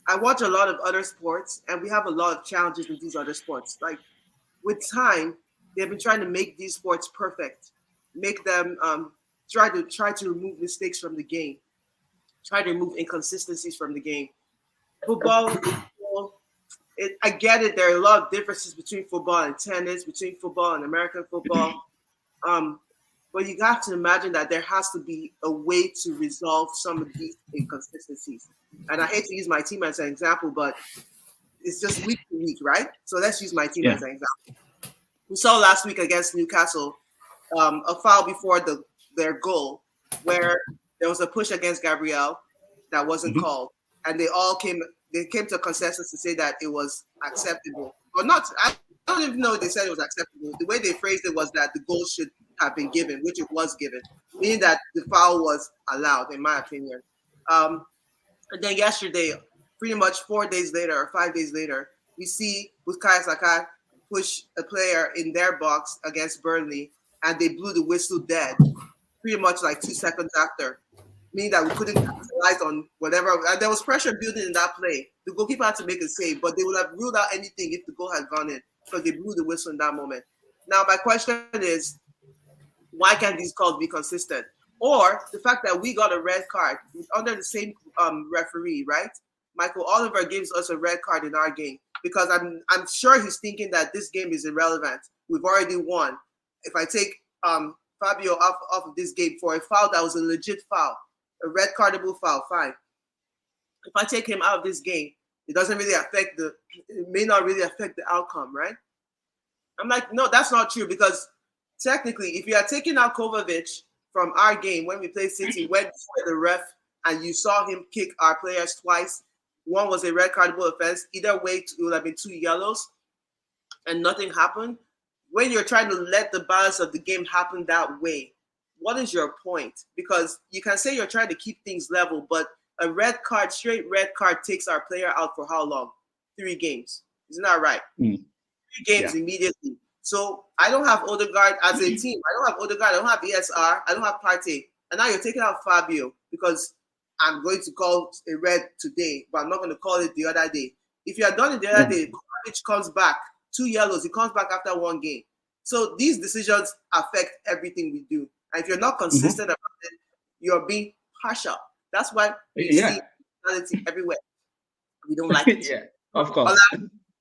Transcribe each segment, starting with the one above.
I watch a lot of other sports, and we have a lot of challenges with these other sports. Like with time, they've been trying to make these sports perfect, make them try to remove mistakes from the game, try to remove inconsistencies from the game. Football, I get it. There are a lot of differences between football and tennis, between football and American football. Um, but you have to imagine that there has to be a way to resolve some of these inconsistencies. And I hate to use my team as an example, but it's just week to week, right? So let's use my team Yeah. as an example. We saw last week against Newcastle a foul before their goal where there was a push against Gabriel that wasn't Mhm. called, and they came to a consensus to say that it was acceptable or not. I don't even know if they said it was acceptable. The way they phrased it was that the goal should have been given, which it was given, meaning that the foul was allowed, in my opinion. Um, and then yesterday, pretty much 4 days later or 5 days later, we see Bukayo Saka push a player in their box against Burnley, and they blew the whistle dead pretty much like 2 seconds after, meaning that we couldn't capitalize on whatever. And there was pressure building in that play. The goalkeeper had to make a save, but they would have ruled out anything if the goal had gone in because they blew the whistle in that moment. Now, my question is, why can't these calls be consistent? Or the fact that we got a red card under the same referee, right? Michael Oliver gives us a red card in our game because I'm sure he's thinking that this game is irrelevant. We've already won. If I take Fabio off of this game for a foul that was a legit foul, a red cardable foul, fine. If I take him out of this game, it may not really affect the outcome, right? I'm like, no, that's not true because technically, if you are taking out Kovacic from our game when we played City, went before the ref and you saw him kick our players twice, one was a red cardable offense. Either way, it would have been 2 yellows, and nothing happened. When you're trying to let the balance of the game happen that way, what is your point? Because you can say you're trying to keep things level, but a straight red card takes our player out for how long? 3 games. Isn't that right? Mm. 3 games Yeah. immediately. So I don't have Odegaard as a team. I don't have Odegaard. I don't have ESR. I don't have Partey. And now you're taking out Fabio because I'm going to call a red today, but I'm not going to call it the other day. If you had done it the other day, Kovacic comes back, 2 yellows. He comes back after 1 game. So these decisions affect everything we do. And if you're not Mhm. consistent about it, you're being partial. That's why we see Yeah. penalty everywhere. We don't like it. Yeah. Of Ola, course.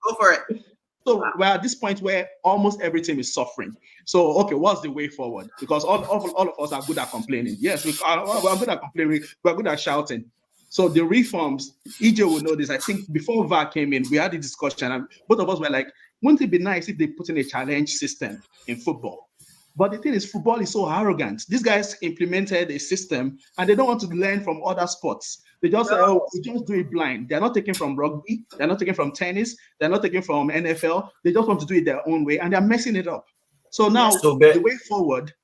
go for it. So we're at this point where almost every team is suffering. So, okay, what's the way forward? Because all of us are good at complaining. Yes, we're good at complaining. We're good at shouting. So the reforms, Eejay will know this. I think before VAR came in, we had a discussion, and both of us were like, wouldn't it be nice if they put in a challenge system in football? But the thing is, football is so arrogant. These guys implemented a system and they don't want to learn from other sports. They just say, oh, No. we just do it blind. They're not taking from rugby. They're not taking from tennis. They're not taking from NFL. They just want to do it their own way and they're messing it up. So Yes. now So, the way forward,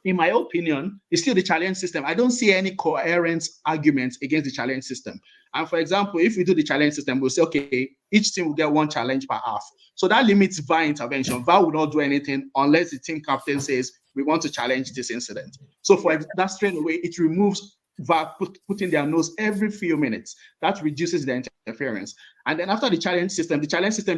in my opinion, is still the challenge system. I don't see any coherent arguments against the challenge system. And for example, if we do the challenge system, we'll say, okay, each team will get 1 challenge per half. So that limits VAR intervention. VAR will not do anything unless the team captain says, we want to challenge this incident. So for that straight away, it removes VAR putting their nose every few minutes. That reduces the interference. And then after the challenge system, you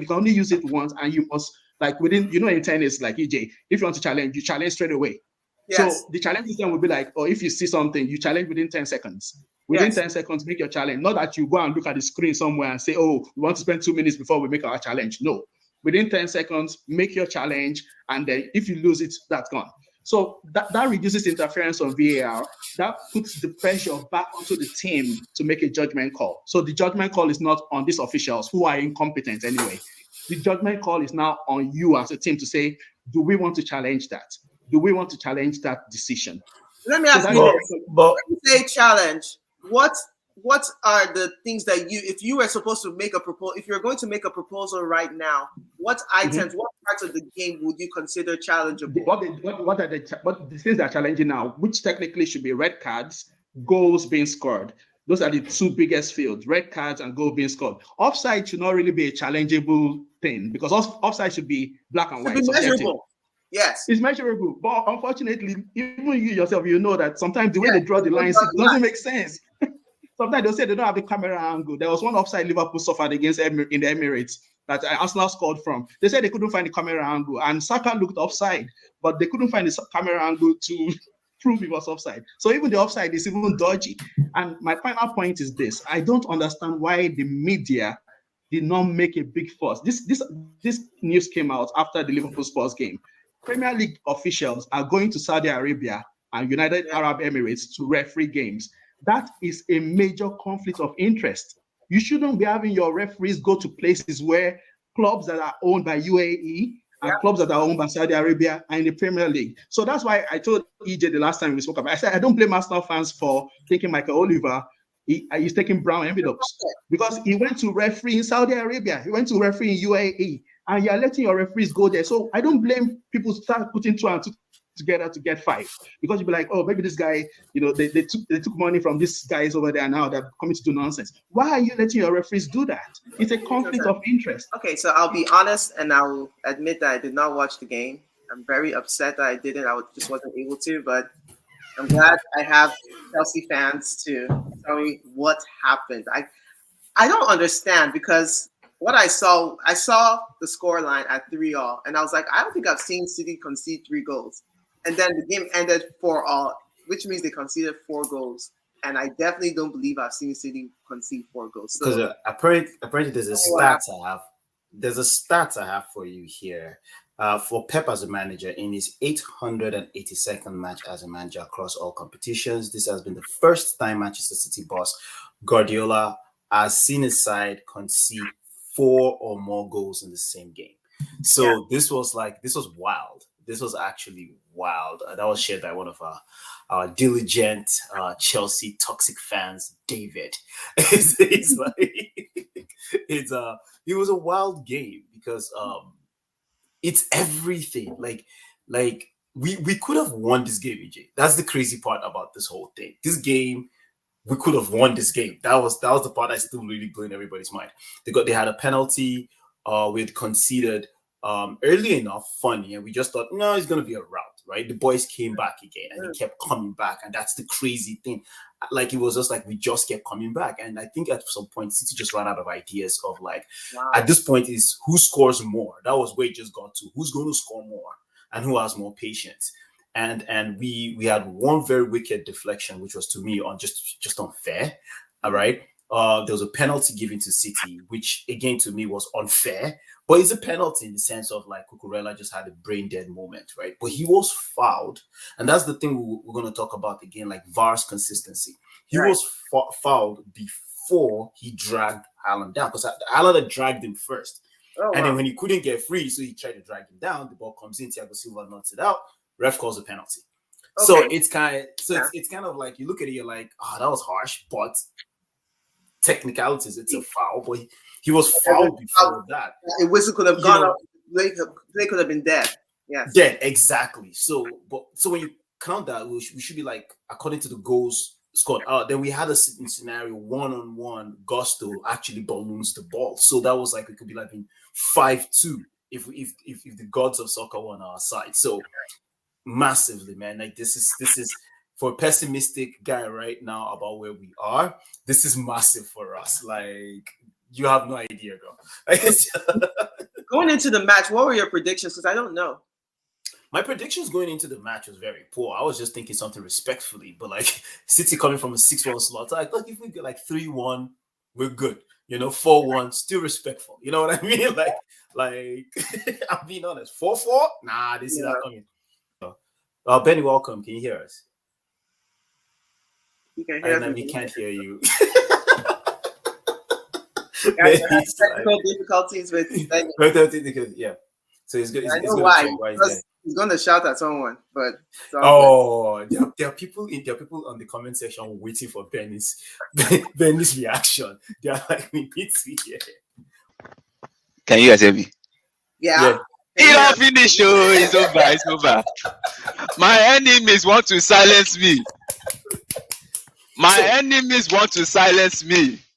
can only use it once and you must, like within, in tennis, like EJ, if you want to challenge, you challenge straight away. Yes. So the challenge system will be like, or if you see something, you challenge within 10 seconds. Within Yes. 10 seconds, make your challenge. Not that you go and look at the screen somewhere and say, oh, we want to spend 2 minutes before we make our challenge. No. Within 10 seconds, make your challenge. And then if you lose it, that's gone. So that reduces interference on VAR. That puts the pressure back onto the team to make a judgment call. So the judgment call is not on these officials who are incompetent anyway. The judgment call is now on you as a team to say, do we want to challenge that? Do we want to challenge that decision? Let me So ask that you is this. but When you say challenge, what are the things that if you were supposed to make a proposal, if you're going to make a proposal right now, what items, what parts of the game would you consider challengeable? what are the things that are challenging now, which technically should be red cards, goals being scored. Those are the two biggest fields, red cards and goal being scored. Offside should not really be a challengeable thing because offside should be black and To be white, subjective. measurable. Yes. It's measurable, but unfortunately, even you yourself, you know that sometimes the way Yeah. they draw the lines, it doesn't make sense. Sometimes they'll say they don't have the camera angle. There was one offside Liverpool suffered against in the Emirates that Arsenal scored from. They said they couldn't find the camera angle, and Saka looked offside, but they couldn't find the camera angle to prove he was offside. So even the offside is even dodgy. And my final point is this: I don't understand why the media did not make a big fuss. This news came out after the Liverpool Spurs game. Premier League officials are going to Saudi Arabia and United Arab Emirates to referee games. That is a major conflict of interest. You shouldn't be having your referees go to places where clubs that are owned by UAE and clubs that are owned by Saudi Arabia are in the Premier League. So that's why I told Eejay the last time we spoke about it, I said, I don't blame Arsenal fans for thinking Michael Oliver he's taking brown envelopes because he went to referee in Saudi Arabia. He went to referee in UAE, and you're letting your referees go there. So I don't blame people start putting two and two together to get five, because you'll be like, oh, maybe this guy, they took money from these guys over there, now they're coming to do nonsense. Why are you letting your referees do that? It's a conflict of interest. Okay, so I'll be honest, and I'll admit that I did not watch the game. I'm very upset that I didn't. Just wasn't able to, but I'm glad I have Chelsea fans to tell me what happened. I don't understand, because what I saw the scoreline at 3-3, and I was like, I don't think I've seen City concede 3 goals. And then the game ended 4-4, which means they conceded 4 goals. And I definitely don't believe I've seen City concede 4 goals. Because apparently there's a stat I have. There's a stat I have for you here. For Pep as a manager, in his 882nd match as a manager across all competitions, this has been the first time Manchester City boss Guardiola has seen his side concede 4 or more goals in the same game. So this was wild. This was actually wild. That was shared by one of our diligent Chelsea toxic fans, David. It was a wild game because it's everything. Like we could have won this game, Eejay. That's the crazy part about this whole thing. This game, we could have won this game. That was the part I still really blew in everybody's mind. They had a penalty. We had conceded early enough, funny, and we just thought, no, it's gonna be a rout, right? The boys came back again, and they kept coming back, and that's the crazy thing. Like, it was just like we just kept coming back, and I think at some point City just ran out of ideas of at this point is who scores more. That was where it just got to who's going to score more and who has more patience. And we had one very wicked deflection, which was to me on just unfair. All right. There was a penalty given to City, which again to me was unfair, but it's a penalty in the sense of like Cucurella just had a brain dead moment, right? But he was fouled, and that's the thing we're going to talk about again, like VAR's consistency. He was fouled before he dragged Haaland down, because Haaland had dragged him first, and then when he couldn't get free, so he tried to drag him down. The ball comes in, Thiago Silva knocks it out. Ref calls a penalty. Okay. So it's kind of like you look at it, you're like, oh, that was harsh, but technicalities, it's a foul, but he was fouled before that. A whistle could have gone up. They could have been dead. Yeah. Dead, exactly. So when you count that, we should be like, according to the goals scored. Then we had a scenario 1-on-1. Gusto actually balloons the ball, so that was like it could be like in 5-2 if the gods of soccer were on our side. So massively, man. Like this is. For a pessimistic guy right now about where we are, this is massive for us. Like, you have no idea, girl. Going into the match, what were your predictions? Because I don't know. My predictions going into the match was very poor. I was just thinking something respectfully, but like City coming from a 6-1 slaughter, I thought if we get like 3-1, we're good. 4-1, still respectful. You know what I mean? Like I'm being honest. 4-4? Nah, this is not coming. Benny, welcome. Can you hear us? You can hear me. We can't hear you. Technical difficulties with. Yeah. So it's good. I know why. He's going to shout at someone, but. There are people on the comment section waiting for Benny's reaction. They are like, we need to hear. Can you guys hear me? Yeah. It all finished. It's over. My enemies want to silence me.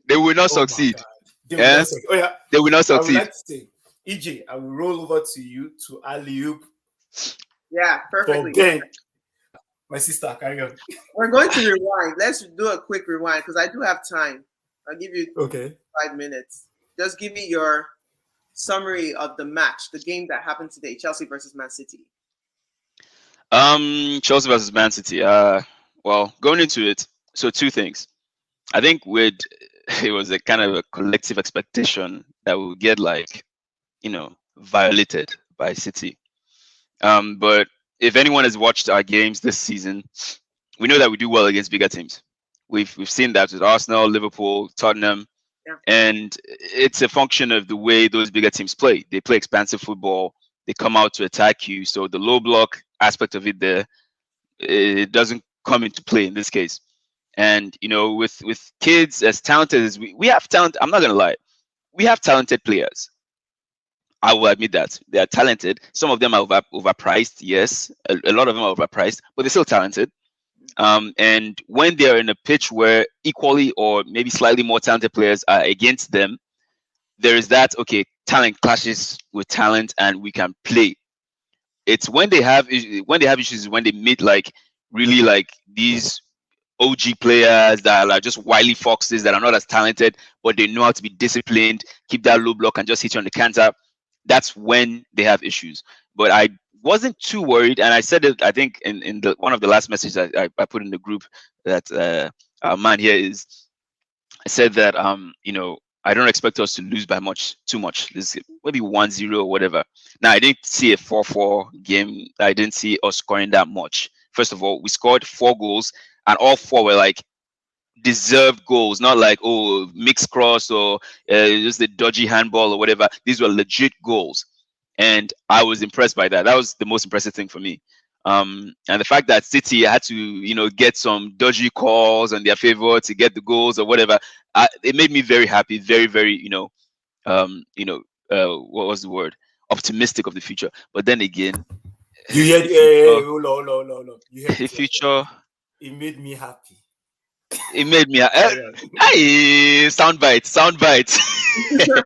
They will not succeed. They will not succeed. I would like to say, Eejay, I will roll over to you to alley-oop. Yeah, perfectly. My sister, carry on. We're going to rewind. Let's do a quick rewind because I do have time. I'll give you Okay. 5 minutes. Just give me your summary of the match, the game that happened today, Chelsea versus Man City. Chelsea versus Man City. Well, going into it, so two things. I think it was a kind of a collective expectation that we would get violated by City. But if anyone has watched our games this season, we know that we do well against bigger teams. We've seen that with Arsenal, Liverpool, Tottenham, and it's a function of the way those bigger teams play. They play expansive football. They come out to attack you. So the low block aspect of it there, it doesn't come into play in this case. And with kids as talented as we have talent, I'm not gonna lie, we have talented players. I will admit that they are talented. Some of them are overpriced. Yes, a lot of them are overpriced, but they're still talented. And when they're in a pitch where equally or maybe slightly more talented players are against them, there is that talent clashes with talent, and we can play. It's when they have issues when they meet really these OG players that are just wily foxes that are not as talented, but they know how to be disciplined, keep that low block, and just hit you on the counter. That's when they have issues. But I wasn't too worried, and I said it, I think, in one of the last messages I put in the group that our man here is. I said that I don't expect us to lose by too much. This maybe 1-0 or whatever. Now I didn't see a 4-4 game. I didn't see us scoring that much. First of all, we scored 4 goals, and all 4 were deserved goals, not mixed cross or just a dodgy handball or whatever. These were legit goals, and I was impressed by that. That was the most impressive thing for me. And the fact that City had to get some dodgy calls on their favor to get the goals or whatever, it made me very happy, very very what was the word, optimistic of the future. But then again, you heard no. You heard the future. It made me happy. It made me. Hey, soundbite.